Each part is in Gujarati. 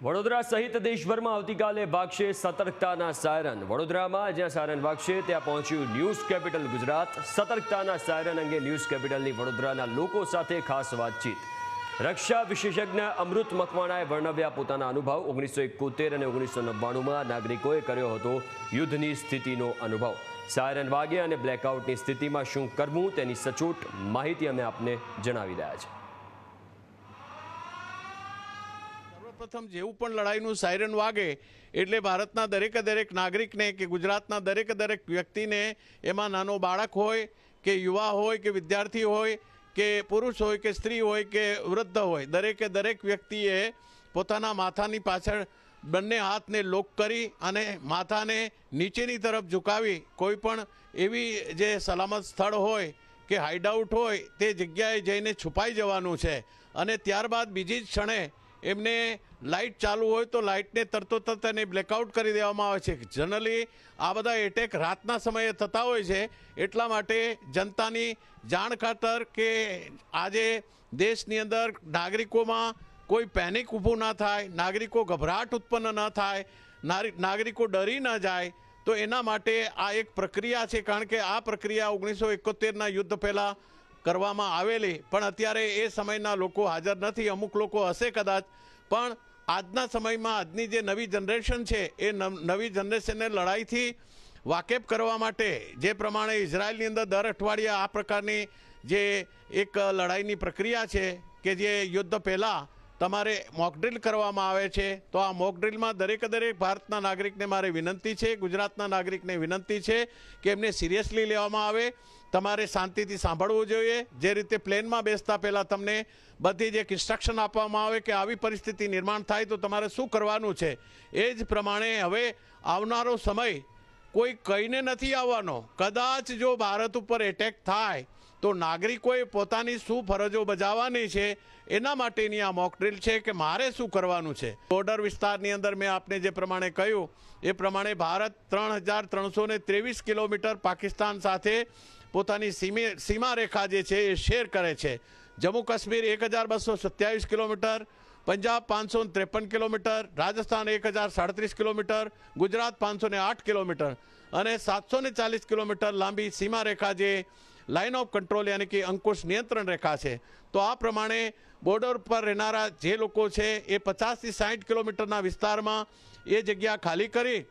વડોદરા સહિત દેશભરમાં આવતીકાલે વાગશે સતર્કતાના સાયરન। વડોદરામાં જ્યાં સાયરન વાગશે ત્યાં પહોંચ્યું ન્યૂઝ કેપિટલ ગુજરાત। સતર્કતાના સાયરન અંગે ન્યૂઝ કેપિટલની વડોદરાના લોકો સાથે ખાસ વાતચીત। રક્ષા વિશેષજ્ઞ અમૃત મકવાણાએ વર્ણવ્યા પોતાના અનુભવ। 1971 અને 1999માં નાગરિકોએ કર્યો હતો યુદ્ધની સ્થિતિનો અનુભવ। સાયરન વાગે અને બ્લેકઆઉટની સ્થિતિમાં શું કરવું તેની સચોટ માહિતી અમે આપને જણાવી રહ્યા છીએ। પ્રથમ જેવું પણ લડાઈનું સાયરન વાગે એટલે ભારતના દરેક નાગરિકને કે ગુજરાતના દરેક વ્યક્તિને, એમાં નાનો બાળક હોય કે યુવા હોય કે વિદ્યાર્થી હોય કે પુરુષ હોય કે સ્ત્રી હોય કે વૃદ્ધ હોય, દરેક વ્યક્તિએ પોતાના માથાની પાછળ બંને હાથને લોક કરી અને માથાને નીચેની તરફ ઝુકાવી કોઈ પણ એવી જે સલામત સ્થળ હોય કે હાઇડઆઉટ હોય તે જગ્યાએ જઈને છુપાઈ જવાનું છે। અને ત્યારબાદ બીજી જ ક્ષણે એમને લાઇટ ચાલુ હોય તો લાઇટને તરત એને બ્લેકઆઉટ કરી દેવામાં આવે છે। જનરલી આ બધા એટેક રાતના સમયે થતા હોય છે, એટલા માટે જનતાની જાણ ખાતર કે આજે દેશની અંદર નાગરિકોમાં કોઈ પેનિક ઊભું ના થાય, નાગરિકો ગભરાટ ઉત્પન્ન ન થાય, નાગરિકો ડરી ન જાય, તો એના માટે આ એક પ્રક્રિયા છે। કારણ કે આ પ્રક્રિયા 1971ના યુદ્ધ પહેલાં કરવામાં આવેલી, પણ અત્યારે એ સમયના લોકો હાજર નથી। અમુક લોકો હશે કદાચ, પણ આજના સમયમાં આજની જે નવી જનરેશન છે એ નવી જનરેશનને લડાઈથી વાકેફ કરવા માટે જે પ્રમાણે ઇઝરાયલની અંદર દર અઠવાડિયે આ પ્રકારની જે એક લડાઈની પ્રક્રિયા છે કે જે યુદ્ધ પહેલાં તમારે મોકડ્રીલ કરવામાં આવે છે, તો આ મોકડ્રીલમાં દરેક ભારતના નાગરિકને મારે વિનંતી છે, ગુજરાતના નાગરિકને વિનંતી છે કે એમને સિરિયસલી લેવામાં આવે। તમારે શાંતિથી સાંભળવું જોઈએ। જે રીતે પ્લેનમાં બેસતા પહેલાં તમને બધી જ એક ઇન્સ્ટ્રક્શન આપવામાં આવે કે આવી પરિસ્થિતિ નિર્માણ થાય તો તમારે શું કરવાનું છે, એ જ પ્રમાણે હવે આવનારો સમય કોઈ કહીને નથી આવવાનો। કદાચ જો ભારત ઉપર એટેક થાય તો નાગરિકોએ પોતાની શું ફરજો બજાવવાની છે એના માટેની આ મોકડ્રીલ છે કે મારે શું કરવાનું છે। બોર્ડર વિસ્તારની અંદર મેં આપને જે પ્રમાણે કહ્યું એ પ્રમાણે ભારત 3323 કિલોમીટર પાકિસ્તાન સાથે પોતાની સીમા રેખા જે છે એ શેર કરે છે। Jammu Kashmir 1227 kilometre, Punjab 553 kilometre, Rajasthan 1037 kilometre, Gujarat 508 kilometre અને 740 કિલોમીટર લાંબી સીમા રેખા જે લાઇન ઓફ કંટ્રોલ યાની કે અંકુશ નિયંત્રણ રેખા છે। તો આ પ્રમાણે બોર્ડર પર રહેનારા જે લોકો છે એ 50થી 60 કિલોમીટરના વિસ્તારમાં એ જગ્યા ખાલી કરી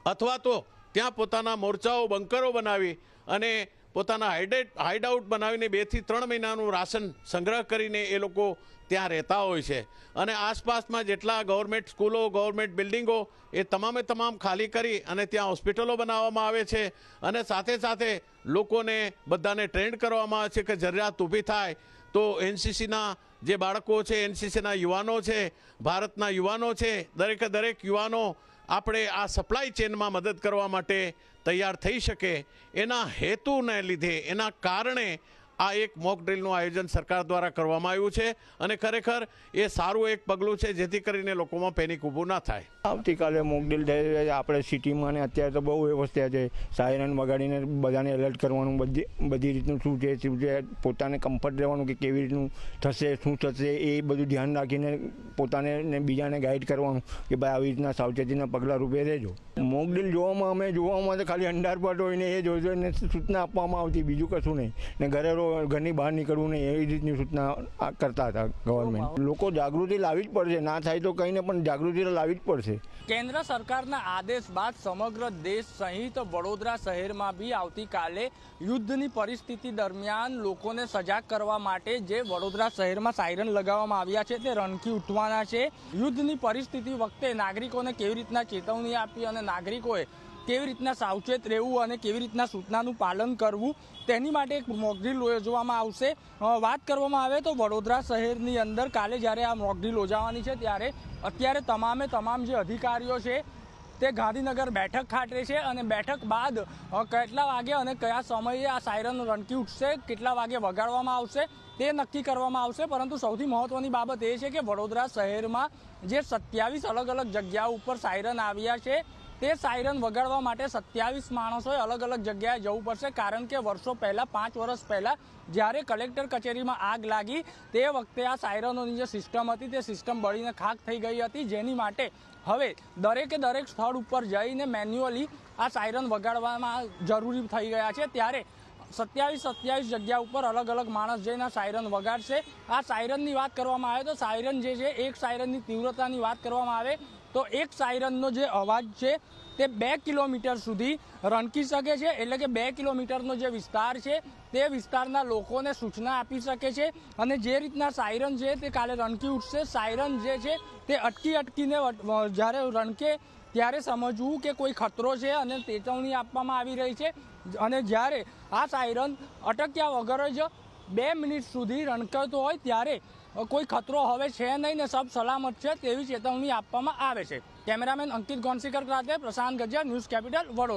અથવા તો ત્યાં પોતાના મોરચાઓ, બંકરો બનાવી અને પોતાના હાઇડઆઉટ બનાવીને 2 થી 3 મહિનાનું રાશન સંગ્રહ કરીને એ લોકો ત્યાં રહેતા હોય છે। અને આસપાસમાં જેટલા ગવર્મેન્ટ સ્કૂલો, ગવર્મેન્ટ બિલ્ડિંગો એ તમામ ખાલી કરી અને ત્યાં હોસ્પિટલો બનાવવામાં આવે છે અને સાથે લોકોને બધાને ટ્રેન્ડ કરવામાં આવે છે કે જરૂરિયાત ઊભી થાય તો એનસીસીના જે બાળકો છે, એનસીસીના યુવાનો છે, ભારતના યુવાનો છે, દરેક યુવાનો આપણે આ સપ્લાય ચેનમાં મદદ કરવા માટે તૈયાર થઈ શકે, એના હેતુને લીધે, એના કારણે આ એક મોક ડ્રીલનું આયોજન સરકાર દ્વારા કરવામાં આવ્યું છે અને ખરેખર એ સારું એક પગલું છે જેથી કરીને લોકોમાં પેનિક ઊભું ના થાય। આવતીકાલે મોક ડ્રીલ થઈ આપણે સિટીમાં ને અત્યારે તો બહુ વ્યવસ્થા છે, સાયરન વગાડીને બધાને એલર્ટ કરવાનું, બધી રીતનું શું છે પોતાને કમ્ફર્ટ રહેવાનું કે કેવી રીતનું થશે, શું થશે એ બધું ધ્યાન રાખીને પોતાને ને બીજાને ગાઈડ કરવાનું કે ભાઈ આવી રીતના સાવચેતીના પગલાં રૂપે રહેજો। મોક ડ્રીલ જોવામાં તો ખાલી અંધારપટ હોય ને એ જોજો ને સૂચના આપવામાં આવતી, બીજું કશું નહીં, ને ઘરની બહાર નીકળવું નહીં એવી રીતની સૂચના કરતા હતા ગવર્મેન્ટ। લોકો જાગૃતિ લાવવી જ પડશે, ના થાય તો કંઈને પણ જાગૃતિ લાવવી જ પડશે। કેન્દ્ર સરકારના આદેશ બાદ સમગ્ર દેશ સહિત વડોદરા શહેરમાં બી આવતીકાલે યુદ્ધની પરિસ્થિતિ દરમિયાન લોકોને સજાગ કરવા માટે જે વડોદરા શહેરમાં સાયરન લગાવવામાં આવ્યા છે તે રણકી ઉઠવાના છે। યુદ્ધની પરિસ્થિતિ વખતે નાગરિકોને કેવી રીતના ચેતવણી આપી અને નાગરિકોએ કેવી રીતના સાવચેત રહેવું અને કેવી રીતના સૂચનાનું પાલન કરવું તેની માટે એક મોકડ્રીલ યોજવામાં આવશે। વાત કરવામાં આવે તો વડોદરા શહેરની અંદર કાલે જ્યારે આ મોકડ્રીલ યોજાવાની છે ત્યારે અત્યારે તમામ જે અધિકારીઓ છે તે ગાંધીનગર બેઠક ખાતે છે અને બેઠક બાદ કેટલા વાગે અને કયા સમયે આ સાયરન રણકી ઉઠશે, કેટલા વાગે વગાડવામાં આવશે તે નક્કી કરવામાં આવશે। પરંતુ સૌથી મહત્વની બાબત એ છે કે વડોદરા શહેરમાં જે 27 અલગ જગ્યાઓ ઉપર સાયરન આવ્યા છે તે સાયરન વગાડવા માટે 27 માણસોએ અલગ અલગ જગ્યાએ જવું પડશે, કારણ કે વર્ષો પહેલાં 5 વર્ષ પહેલાં જ્યારે કલેક્ટર કચેરીમાં આગ લાગી તે વખતે આ સાયરનોની જે સિસ્ટમ હતી તે સિસ્ટમ બળીને ખાખ થઈ ગઈ હતી, જેની માટે હવે દરેક સ્થળ ઉપર જઈને મેન્યુઅલી આ સાયરન વગાડવામાં જરૂરી થઈ ગયા છે। ત્યારે 27 જગ્યા ઉપર અલગ અલગ માણસ જઈને સાયરન વગાડશે। આ સાયરનની વાત કરવામાં આવે તો સાયરન જે છે, એક સાયરનની તીવ્રતાની વાત કરવામાં આવે તો એક સાયરનનો જે અવાજ છે તે 2 કિલોમીટર સુધી રણકી શકે છે, એટલે કે 2 કિલોમીટરનો જે વિસ્તાર છે તે વિસ્તારના લોકોને સૂચના આપી શકે છે। અને જે રીતના સાયરન છે તે કાલે રણકી ઉઠશે। સાયરન જે છે તે અટકીને જ્યારે રણકે ત્યારે સમજવું કે કોઈ ખતરો છે અને ચેતવણી આપવામાં આવી રહી છે। અને જ્યારે આ સાયરન અટક્યા વગર જ 2 મિનિટ સુધી રણકતો હોય ત્યારે કોઈ ખતરો હવે છે નહીં ને સબ સલામત છે તેવી ચેતવણી આપવામાં આવે છે। કેમેરામેન અંકિત ગોંસીકર સાથે પ્રશાંત ગજ્જર, ન્યૂઝ કેપિટલ, વડોદરા।